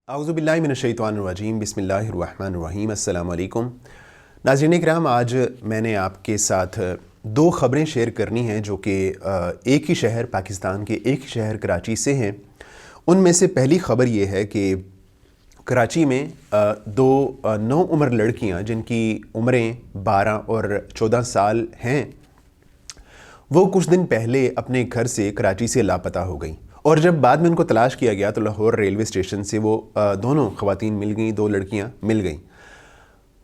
अऊज़ु बिल्लाहि मिनश्शैतानिर्रजीम बिस्मिल्लाहिर्रहमानिर्रहीम। अस्सलामु अलैकुम नाज़रीन किराम, आज मैंने आपके साथ दो ख़बरें शेयर करनी हैं जो कि एक ही शहर पाकिस्तान के एक ही शहर कराची से हैं। उनमें से पहली ख़बर ये है कि कराची में दो नौ उम्र लड़कियां जिनकी उम्रें 12 और 14 साल हैं, वो कुछ दिन पहले अपने घर से कराची से लापता हो गई और जब बाद में उनको तलाश किया गया तो लाहौर रेलवे स्टेशन से वो दोनों ख़वातीन मिल गईं, दो लड़कियां मिल गईं।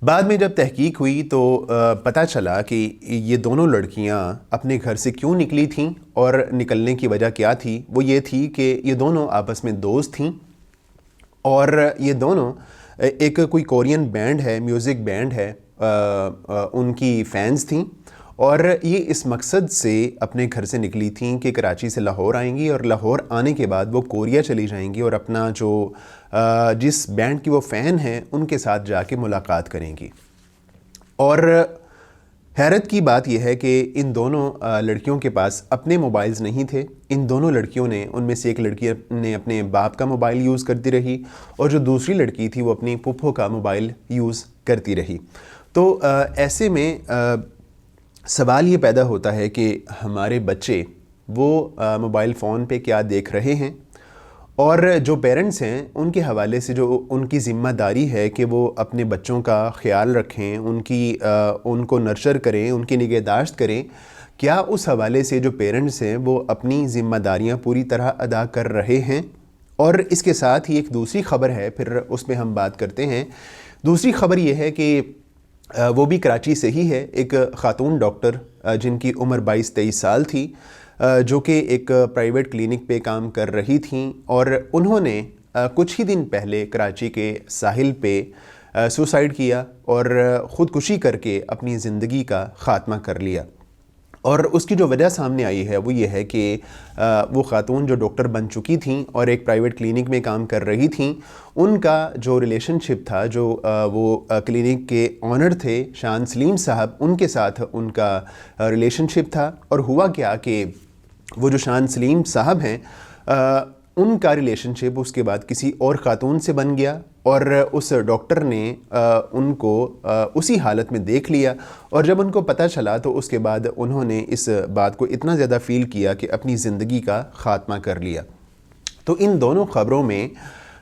बाद में जब तहकीक हुई तो पता चला कि ये दोनों लड़कियां अपने घर से क्यों निकली थीं और निकलने की वजह क्या थी। वो ये थी कि ये दोनों आपस में दोस्त थीं और ये दोनों एक कोई कोरियन बैंड है, म्यूज़िक बैंड है, उनकी फ़ैन्स थीं और ये इस मकसद से अपने घर से निकली थीं कि कराची से लाहौर आएंगी और लाहौर आने के बाद वो कोरिया चली जाएंगी और अपना जो जिस बैंड की वो फ़ैन हैं उनके साथ जाके मुलाकात करेंगी। और हैरत की बात यह है कि इन दोनों लड़कियों के पास अपने मोबाइल्स नहीं थे। इन दोनों लड़कियों ने, उनमें से एक लड़की ने अपने बाप का मोबाइल यूज़ करती रही और जो दूसरी लड़की थी वो अपनी फूफो का मोबाइल यूज़ करती रही। तो ऐसे में सवाल ये पैदा होता है कि हमारे बच्चे वो मोबाइल फ़ोन पे क्या देख रहे हैं और जो पेरेंट्स हैं उनके हवाले से जो उनकी ज़िम्मेदारी है कि वो अपने बच्चों का ख़्याल रखें, उनको नर्चर करें, उनकी निगहदाश्त करें। क्या उस हवाले से जो पेरेंट्स हैं वो अपनी ज़िम्मेदारियां पूरी तरह अदा कर रहे हैं? और इसके साथ ही एक दूसरी ख़बर है, फिर उसमें हम बात करते हैं। दूसरी ख़बर ये है कि वो भी कराची से ही है। एक ख़ातून डॉक्टर जिनकी उम्र 22-23 साल थी, जो कि एक प्राइवेट क्लिनिक पे काम कर रही थीं और उन्होंने कुछ ही दिन पहले कराची के साहिल पे सुसाइड किया और ख़ुदकुशी करके अपनी ज़िंदगी का ख़ात्मा कर लिया। और उसकी जो वजह सामने आई है वो ये है कि वो ख़ातून जो डॉक्टर बन चुकी थीं और एक प्राइवेट क्लिनिक में काम कर रही थीं, उनका जो रिलेशनशिप था, जो वो क्लिनिक के ऑनर थे शान सलीम साहब, उनके साथ उनका रिलेशनशिप था। और हुआ क्या कि वो जो शान सलीम साहब हैं उनका रिलेशनशिप उसके बाद किसी और ख़ातून से बन गया और उस डॉक्टर ने उनको उसी हालत में देख लिया और जब उनको पता चला तो उसके बाद उन्होंने इस बात को इतना ज़्यादा फ़ील किया कि अपनी ज़िंदगी का ख़ात्मा कर लिया। तो इन दोनों ख़बरों में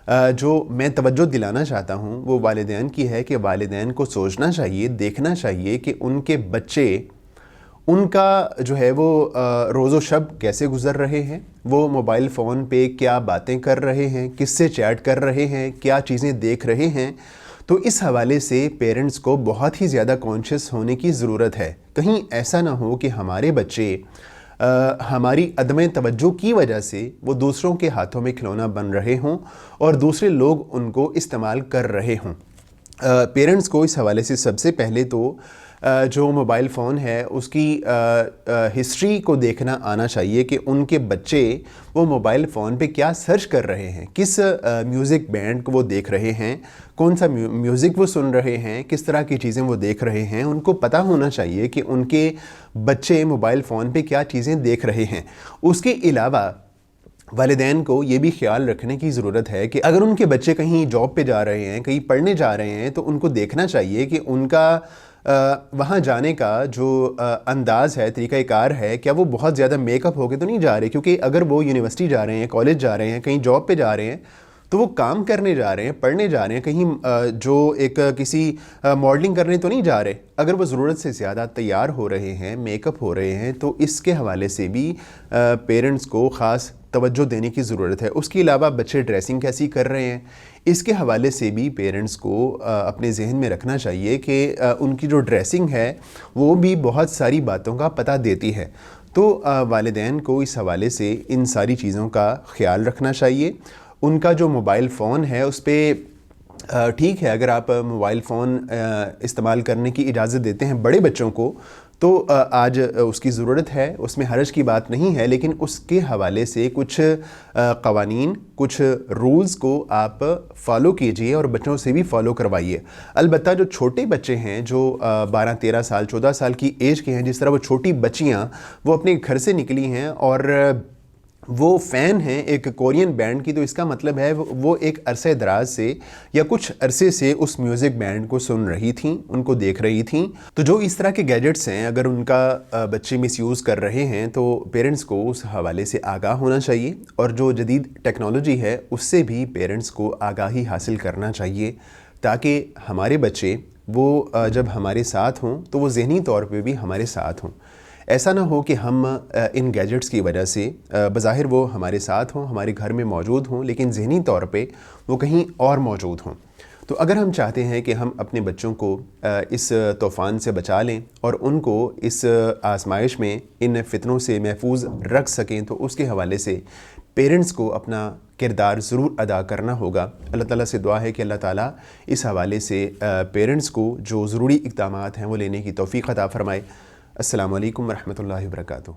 जो मैं तवज्जो दिलाना चाहता हूँ वो वालिदैन की है कि वालिदैन को सोचना चाहिए, देखना चाहिए कि उनके बच्चे, उनका जो है वो रोज़ो शब कैसे गुज़र रहे हैं, वो मोबाइल फ़ोन पे क्या बातें कर रहे हैं, किससे चैट कर रहे हैं, क्या चीज़ें देख रहे हैं। तो इस हवाले से पेरेंट्स को बहुत ही ज़्यादा कॉन्शियस होने की ज़रूरत है। कहीं ऐसा ना हो कि हमारे बच्चे हमारी अदम तवज्जो की वजह से वो दूसरों के हाथों में खिलौना बन रहे हों और दूसरे लोग उनको इस्तेमाल कर रहे हों। पेरेंट्स को इस हवाले से सबसे पहले तो जो मोबाइल फ़ोन है उसकी हिस्ट्री को देखना आना चाहिए कि उनके बच्चे वो मोबाइल फ़ोन पे क्या सर्च कर रहे हैं, किस म्यूज़िक बैंड को वो देख रहे हैं, कौन सा म्यूज़िक वो सुन रहे हैं, किस तरह की चीज़ें वो देख रहे हैं। उनको पता होना चाहिए कि उनके बच्चे मोबाइल फ़ोन पे क्या चीज़ें देख रहे हैं। उसके अलावा वालिदैन को ये भी ख्याल रखने की ज़रूरत है कि अगर उनके बच्चे कहीं जॉब पे जा रहे हैं, कहीं पढ़ने जा रहे हैं, तो उनको देखना चाहिए कि उनका वहाँ जाने का जो अंदाज़ है, तरीक़ाकार है, क्या वो बहुत ज़्यादा मेकअप होके तो नहीं जा रहे। क्योंकि अगर वो यूनिवर्सिटी जा रहे हैं, कॉलेज जा रहे हैं, कहीं जॉब पे जा रहे हैं, तो वो काम करने जा रहे हैं, पढ़ने जा रहे हैं, कहीं जो एक किसी मॉडलिंग करने तो नहीं जा रहे। अगर वो ज़रूरत से ज़्यादा तैयार हो रहे हैं, मेकअप हो रहे हैं, तो इसके हवाले से भी पेरेंट्स को ख़ास तवज्जो देने की ज़रूरत है। उसके अलावा बच्चे ड्रेसिंग कैसी कर रहे हैं, इसके हवाले से भी पेरेंट्स को अपने जहन में रखना चाहिए कि उनकी जो ड्रेसिंग है वो भी बहुत सारी बातों का पता देती है। तो वालिदैन को इस हवाले से इन सारी चीज़ों का ख़्याल रखना चाहिए। उनका जो मोबाइल फ़ोन है उस पर ठीक है, अगर आप मोबाइल फ़ोन इस्तेमाल करने की इजाज़त देते हैं बड़े बच्चों को तो आज उसकी ज़रूरत है, उसमें हर्ज की बात नहीं है, लेकिन उसके हवाले से कुछ क़वानीन, कुछ रूल्स को आप फ़ॉलो कीजिए और बच्चों से भी फ़ॉलो करवाइए। अलबत्ता जो छोटे बच्चे हैं, जो 12-13 साल 14 साल की एज के हैं, जिस तरह वो छोटी बच्चियाँ वो अपने घर से निकली हैं और وہ فین ہیں ایک کورین بینڈ کی، تو اس کا مطلب ہے وہ ایک عرصہ دراز سے یا کچھ عرصے سے اس میوزک بینڈ کو سن رہی تھیں، ان کو دیکھ رہی تھیں۔ تو جو اس طرح کے گیجٹس ہیں اگر ان کا بچے مس یوز کر رہے ہیں تو پیرنٹس کو اس حوالے سے آگاہ ہونا چاہیے، اور جو جدید ٹیکنالوجی ہے اس سے بھی پیرنٹس کو آگاہی حاصل کرنا چاہیے، تاکہ ہمارے بچے وہ جب ہمارے ساتھ ہوں تو وہ ذہنی طور پہ بھی ہمارے ساتھ ہوں۔ ایسا نہ ہو کہ ہم ان گیجٹس کی وجہ سے بظاہر وہ ہمارے ساتھ ہوں، ہمارے گھر میں موجود ہوں، لیکن ذہنی طور پہ وہ کہیں اور موجود ہوں۔ تو اگر ہم چاہتے ہیں کہ ہم اپنے بچوں کو اس طوفان سے بچا لیں اور ان کو اس آزمائش میں ان فتنوں سے محفوظ رکھ سکیں، تو اس کے حوالے سے پیرنٹس کو اپنا کردار ضرور ادا کرنا ہوگا۔ اللہ تعالیٰ سے دعا ہے کہ اللہ تعالیٰ اس حوالے سے پیرنٹس کو جو ضروری اقدامات ہیں وہ لینے کی توفیق عطا فرمائے۔ السلام علیکم ورحمۃ اللہ وبرکاتہ۔